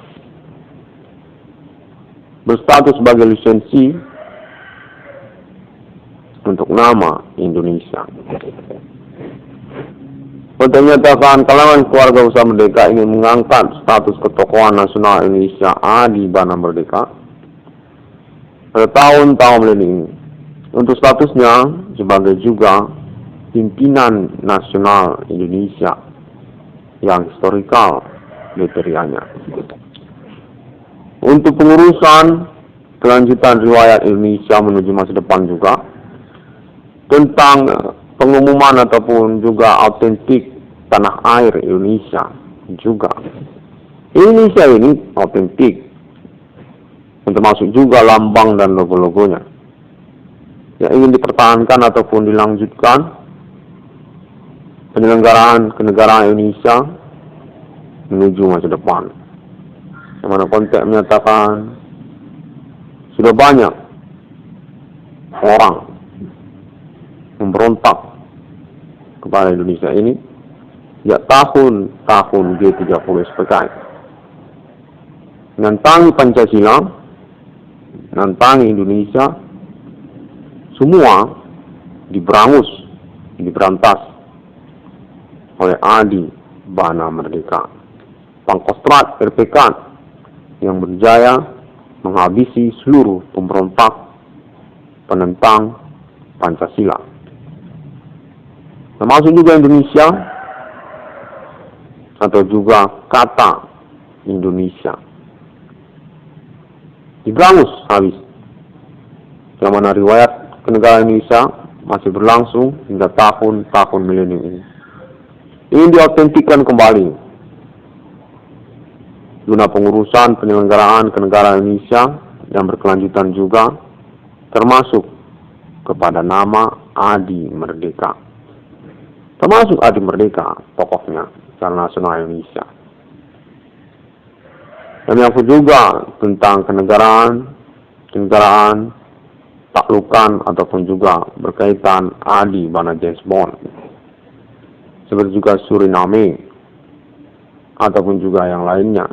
berstatus sebagai lisensi untuk nama Indonesia. Untuk menyatakan kalangan keluarga usaha Merdeka ingin mengangkat status ketokohan nasional Indonesia Adi Bana Merdeka pada tahun-tahun milenium ini, untuk statusnya sebagai juga pimpinan nasional Indonesia yang historikal kriterianya. Untuk pengurusan kelanjutan riwayat Indonesia menuju masa depan juga, tentang pengumuman ataupun juga autentik tanah air Indonesia juga. Indonesia ini autentik, termasuk juga lambang dan logo-logonya yang ingin dipertahankan ataupun dilanjutkan penyelenggaraan kenegaraan Indonesia menuju masa depan. Yang mana konteks menyatakan sudah banyak orang memberontak kepada Indonesia ini sejak tahun G30 SPKI, menantangi Pancasila, menantangi Indonesia semua diberangus, diberantas oleh Adi Bana Merdeka. Pangkostrat RPK yang berjaya menghabisi seluruh pemberontak penentang Pancasila. Termasuk juga Indonesia atau juga kata Indonesia. Diberangus habis. Yang mana riwayat kenegaraan Indonesia masih berlangsung hingga tahun-tahun milenium ini. Ini diautentikkan kembali guna pengurusan penyelenggaraan kenegaraan Indonesia yang berkelanjutan juga, termasuk kepada nama Adi Merdeka. Termasuk Adi Merdeka, tokohnya secara nasional Indonesia. Dan yang juga tentang kenegaraan, taklukan ataupun juga berkaitan Adi Bana James Bond. Seperti juga Suriname ataupun juga yang lainnya.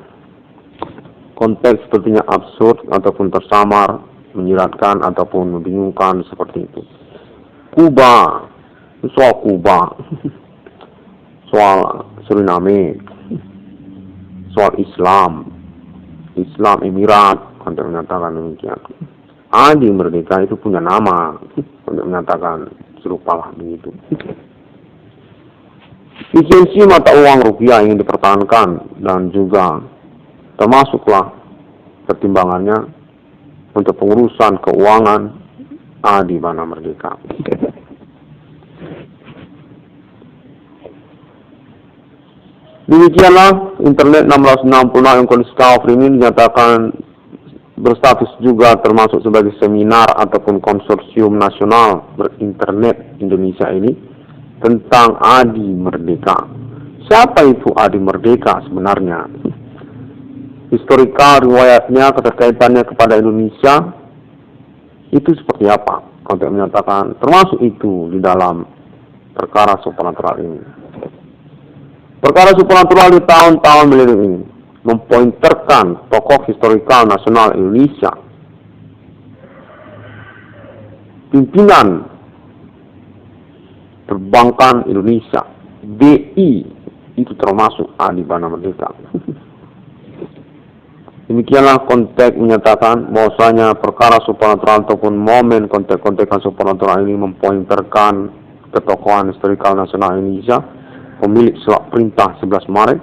Konteks sepertinya absurd ataupun tersamar, menyiratkan ataupun membingungkan seperti itu. Kuba, soal Kuba, soal Suriname, soal Islam Emirat, untuk menyatakan demikian. Adi Merdeka itu punya nama untuk menyatakan serupalah begitu. Lisensi mata uang rupiah ingin dipertahankan dan juga termasuklah pertimbangannya untuk pengurusan keuangan Adi Bana Merdeka. Demikianlah internet 1666 yang kondisi ini dinyatakan berstatus juga termasuk sebagai seminar ataupun konsorsium nasional berinternet Indonesia ini tentang Adi Merdeka. Siapa itu Adi Merdeka sebenarnya? Historikal riwayatnya, keterkaitannya kepada Indonesia itu seperti apa? Konteks menyatakan termasuk itu di dalam perkara supranatural ini. Perkara supranatural di tahun-tahun milenium ini mempointerkan tokoh historikal nasional Indonesia, pimpinan perbankan Indonesia, BI, itu termasuk Adi Bana Merdeka. Demikianlah konteks menyatakan bahwasanya perkara supranatural ataupun momen konteks-kontekan supranatural ini mempointerkan ketokohan historikal nasional Indonesia, pemilik surat perintah 11 Maret,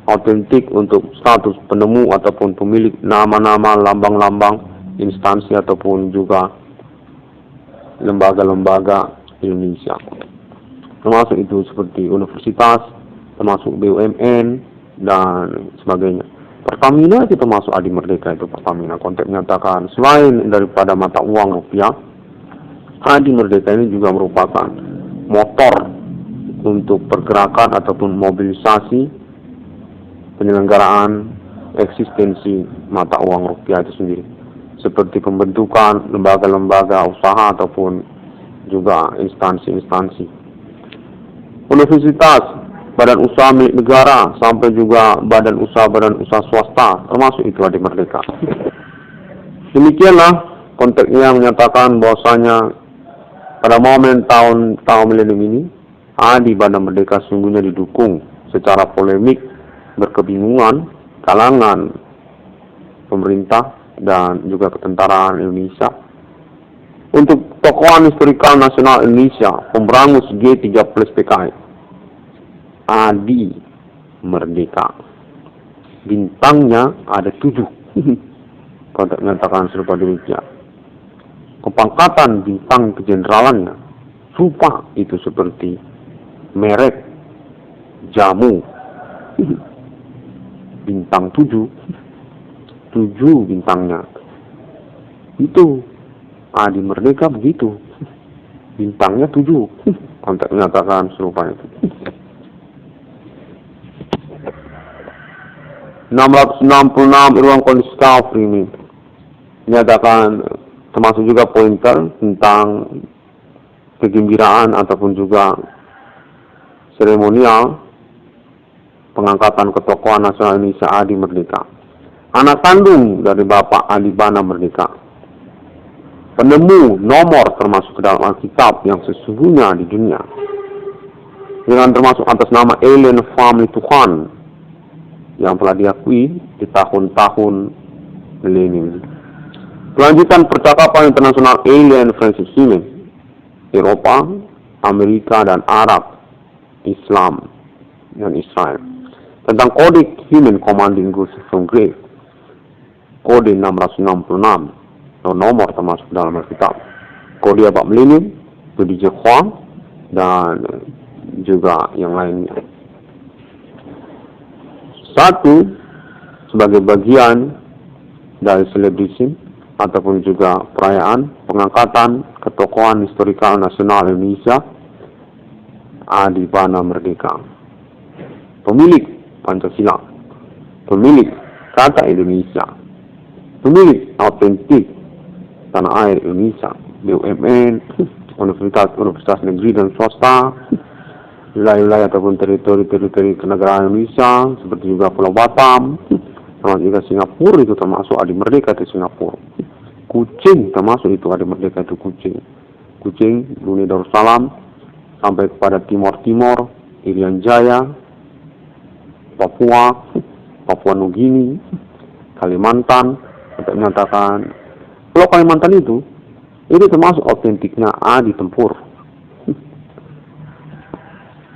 autentik untuk status penemu ataupun pemilik nama-nama, lambang-lambang, instansi ataupun juga lembaga-lembaga Indonesia. Termasuk itu seperti universitas, termasuk BUMN, dan sebagainya. Pertamina itu termasuk Adi Merdeka itu Pertamina. Konteks menyatakan selain daripada mata uang rupiah, Adi Merdeka ini juga merupakan motor untuk pergerakan ataupun mobilisasi penyelenggaraan eksistensi mata uang rupiah itu sendiri, seperti pembentukan lembaga-lembaga usaha ataupun juga instansi-instansi, universitas, badan usaha milik negara, sampai juga badan usaha swasta, termasuk itu Adi Merdeka. Demikianlah konteksnya menyatakan bahwasanya pada momen tahun milenium ini, Adi Bana Merdeka sungguhnya didukung secara polemik, berkebingungan kalangan pemerintah dan juga ketentaraan Indonesia untuk tokohan historikal nasional Indonesia, pemberangus G30 PKI, Adi Merdeka. Bintangnya ada 7. Konteks menyatakan serupa demikian. Kepangkatan bintang kejeneralannya serupa itu seperti merek jamu. Bintang 7 bintangnya. Itu Adi Merdeka begitu. Bintangnya 7. Konteks menyatakan serupa itu. 666 ruang kondisi kafir ini menyatakan termasuk juga pointer tentang kegembiraan ataupun juga seremonial pengangkatan ketokohan nasional Indonesia Adi Merdeka, anak kandung dari Bapak Adi Bana Merdeka. penemu nomor termasuk ke dalam Alkitab yang sesungguhnya di dunia, dengan termasuk atas nama Alien Family Tuhan yang telah diakui di tahun-tahun milenium. Kelanjutan percakapan internasional alien versus human, Eropa, Amerika, dan Arab, Islam, dan Israel, tentang kode Human Commanding Goods from Grave, kode 666, nomor termasuk dalam Alkitab, kode abad milenium, kode Jehovah, dan juga yang lainnya. Satu, sebagai bagian dari celebration ataupun juga perayaan pengangkatan ketokohan historikal nasional Indonesia, Adi Bana Merdeka, pemilik Pancasila, pemilik kata Indonesia, pemilik autentik tanah air Indonesia, BUMN, universitas negeri dan swasta, wilayah-wilayah ataupun teritori kenegaraan Indonesia, seperti juga Pulau Batam, termasuk juga Singapura, itu termasuk Adi Merdeka itu Singapura. Kucing termasuk itu Adi Merdeka itu Kucing, Brunei Darussalam, sampai kepada Timor, Irian Jaya, Papua Nugini, Kalimantan, untuk menyatakan Pulau Kalimantan itu termasuk autentiknya Adi Tempur.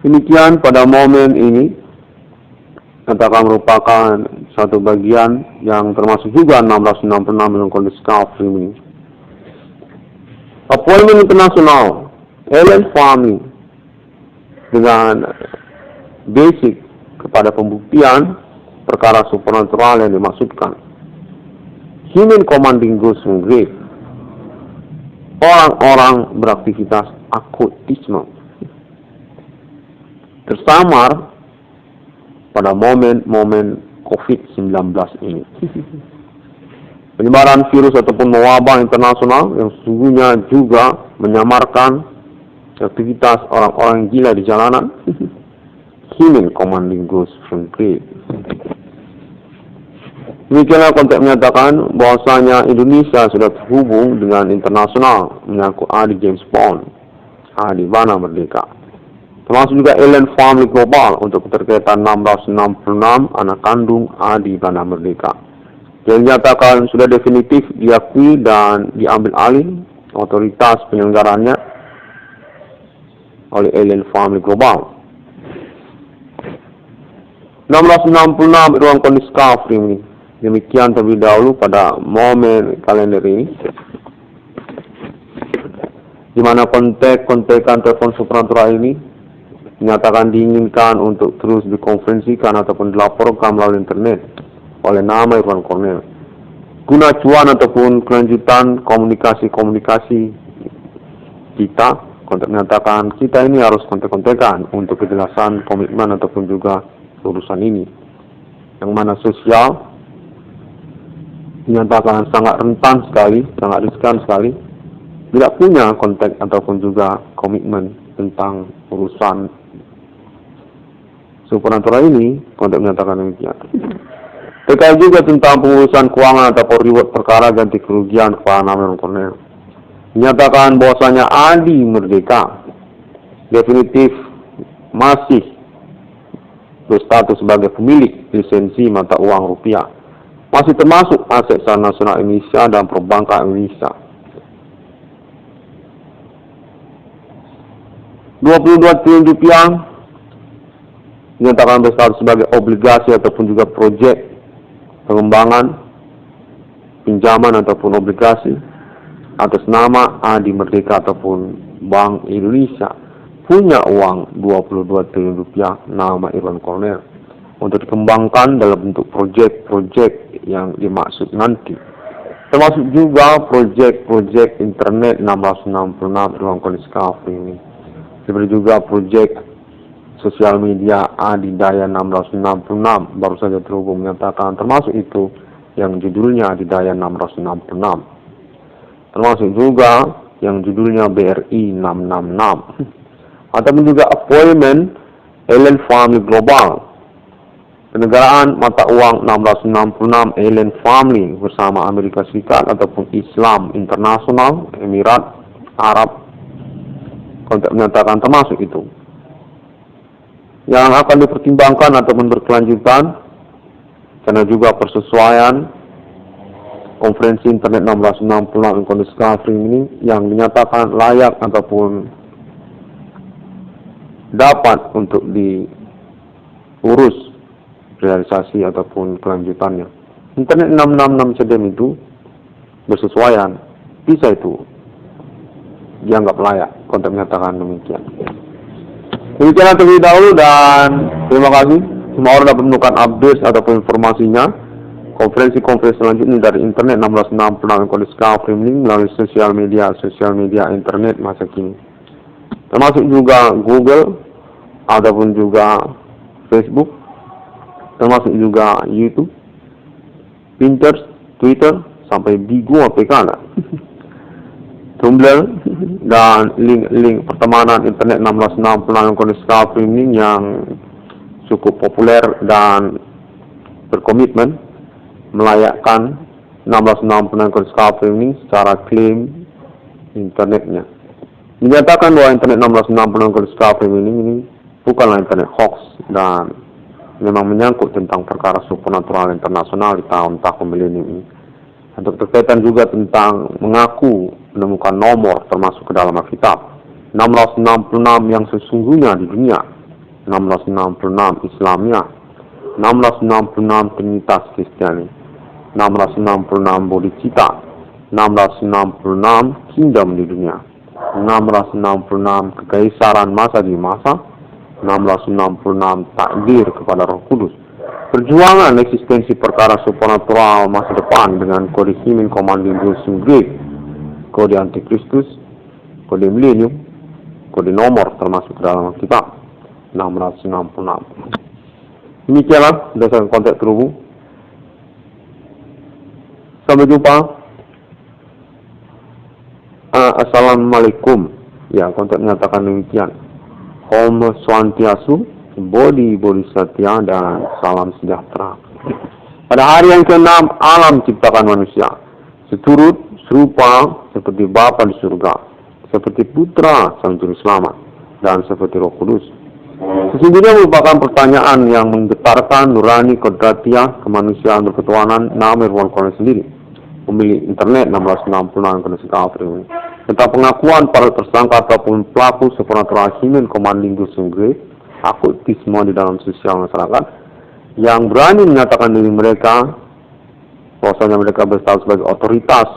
Demikian pada momen ini katakan merupakan satu bagian yang termasuk juga 666 dalam kondisi kafir ini. Appointment internasional Alien Family dengan basic kepada pembuktian perkara supernatural yang dimaksudkan. Human Commanding Goods from Grave, orang-orang beraktivitas okultisme, tersamar pada momen-momen COVID-19 ini. Penyebaran virus ataupun wabah internasional yang sesungguhnya juga menyamarkan aktivitas orang-orang gila di jalanan. Human Commanding Goods from Grave. Demikianlah konteks menyatakan bahwasanya Indonesia sudah terhubung dengan internasional menyangkut Adi James Bond, Adi Bana Merdeka, termasuk juga Alien Family Global untuk keterkaitan 666 anak kandung Adi Bana Merdeka, yang dinyatakan sudah definitif diakui dan diambil alih otoritas penyelenggaranya oleh Alien Family Global. 666 ruang kondisi kafir ini. Demikian terlebih dahulu pada momen kalender ini, di mana kontek-kontekan telepon supernatural ini dinyatakan diinginkan untuk terus dikonferensikan ataupun dilaporkan melalui internet oleh nama Irwan Cornel, guna cuan ataupun kelanjutan komunikasi kita. Kontek menyatakan kita ini harus kontek-kontekan untuk kejelasan komitmen ataupun juga urusan ini, yang mana sosial dinyatakan sangat rentan sekali, sangat riskan sekali, tidak punya kontak ataupun juga komitmen tentang urusan supernatural ini. Kontak menyatakan demikian. Terkait juga tentang pengurusan keuangan ataupun reward perkara ganti kerugian kepada nama Cornel, dinyatakan bahwasanya Adi Merdeka definitif masih berstatus sebagai pemilik lisensi mata uang rupiah, masih termasuk aset saham nasional Indonesia dan perbankan Indonesia. 22 triliun rupiah dinyatakan berstatus sebagai obligasi ataupun juga proyek pengembangan pinjaman ataupun obligasi atas nama Adi Merdeka ataupun Bank Indonesia, punya uang 22 triliun rupiah nama Irwan Cornel untuk dikembangkan dalam bentuk proyek-proyek yang dimaksud nanti, termasuk juga proyek-proyek internet 666 ruang kondisi kafir ini, seperti juga proyek sosial media Adidaya 666 baru saja terhubung menyatakan, termasuk itu yang judulnya Adidaya 666, termasuk juga yang judulnya BRI 666, ataupun juga appointment Alien Family Global Kenegaraan mata uang 1666 Alien Family bersama Amerika Serikat ataupun Islam Internasional, Emirat Arab, konteks menyatakan termasuk itu. Yang akan dipertimbangkan ataupun berkelanjutan karena juga persesuaian konferensi internet 1666 Inconditional Discovery ini yang dinyatakan layak ataupun dapat untuk diurus realisasi ataupun kelanjutannya. Internet 666 CDM itu bersesuaian, bisa itu dianggap layak, konteks menyatakan demikian. Demikian terlebih dahulu dan terima kasih. Semua orang dapat menemukan update ataupun informasinya. Konferensi-konferensi selanjutnya dari internet 1666 Inconditional Discovery ini melalui sosial media internet masa kini. Termasuk juga Google ataupun juga Facebook, termasuk juga YouTube, Pinterest, Twitter, sampai Bigo APK, Tumblr, dan link-link pertemanan internet 1666 Inconditional Discovery ini yang cukup populer dan berkomitmen melayakkan 1666 Inconditional Discovery ini secara klaim internetnya. Dinyatakan bahwa internet 1666 Inconditional Discovery ini bukanlah internet hoax dan memang menyangkut tentang perkara supernatural internasional di tahun-tahun milenium ini. Untuk terkaitan juga tentang mengaku menemukan nomor termasuk ke dalam Alkitab 1666 yang sesungguhnya di dunia, 1666 Islamia, 1666 Trinitas Kristiani, 1666 Bodhicitta, 1666 Kingdom di dunia, 1666 Kekaisaran masa di masa, 1666 takdir kepada Roh Kudus. Perjuangan eksistensi perkara supernatural masa depan dengan kode Himen Commanding Gosum Great, kode Antikristus, kode milenium, kode nomor termasuk dalam Alkitab 666. Demikianlah berdasarkan konteks terhubung. Sampai jumpa. Assalamualaikum. Ya, konteks menyatakan demikian. Om Swantiastu, Bodhi Bodhisattva, dan salam sejahtera. Pada hari yang ke-6 alam ciptakan manusia, seturut serupa seperti Bapa di surga, seperti Putra Sang Juru Selamat, dan seperti Roh Kudus. Sesungguhnya merupakan pertanyaan yang menggetarkan nurani kodratiah kemanusiaan berketuhanan nama Irwan Korn sendiri, pemilik internet 1666 Inconditional ini, tentang pengakuan para tersangka ataupun pelaku supernatural Himen Commanding Gosum Great, akultisme di dalam sosial masyarakat, yang berani menyatakan diri mereka bahwasanya mereka berstatus sebagai otoritas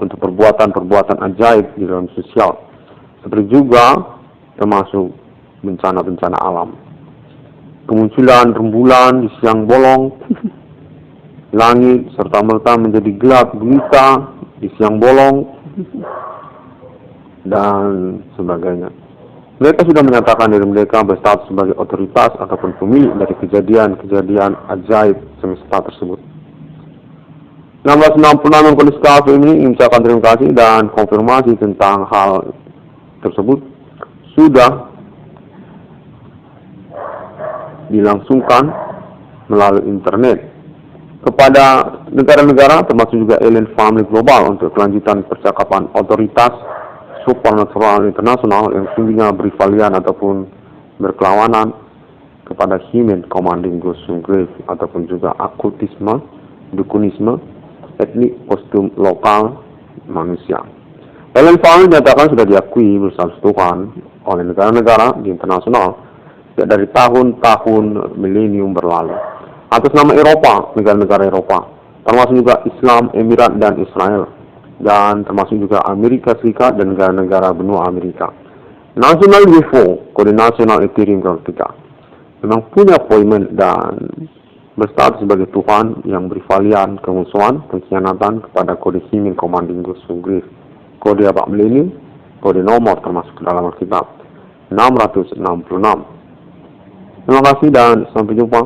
untuk perbuatan-perbuatan ajaib di dalam sosial, seperti juga termasuk bencana-bencana alam, kemunculan rembulan di siang bolong, langit serta merta menjadi gelap gulita di siang bolong, dan sebagainya. Mereka sudah menyatakan diri mereka berstatus sebagai otoritas ataupun pemilik dari kejadian-kejadian ajaib semesta tersebut. 1666 Inconditional ini mengucapkan terima kasih dan konfirmasi tentang hal tersebut sudah dilangsungkan melalui internet kepada negara-negara termasuk juga Alien Family Global untuk kelanjutan percakapan otoritas supernatural internasional yang sesungguhnya berrivalian ataupun berkelawanan kepada Himen Commanding Gosum Great ataupun juga akultisme, dukunisme, etnik kostum lokal manusia. Alien Family dinyatakan sudah diakui bersama Tuhan oleh negara-negara di internasional sejak dari tahun-tahun milenium berlalu. Atas nama Eropa, negara-negara Eropa, termasuk juga Islam, Emirat, dan Israel, dan termasuk juga Amerika Serikat dan negara-negara benua Amerika. National UFO, kode nasional Ethereum Galactica, memang punya appointment dan berstatus sebagai Tuhan yang berivalian kemusuhan, pengkhianatan kepada kode Himen Commanding Gosum Great, kode abad milenium, kode nomor termasuk dalam Alkitab 666. Terima kasih dan sampai jumpa.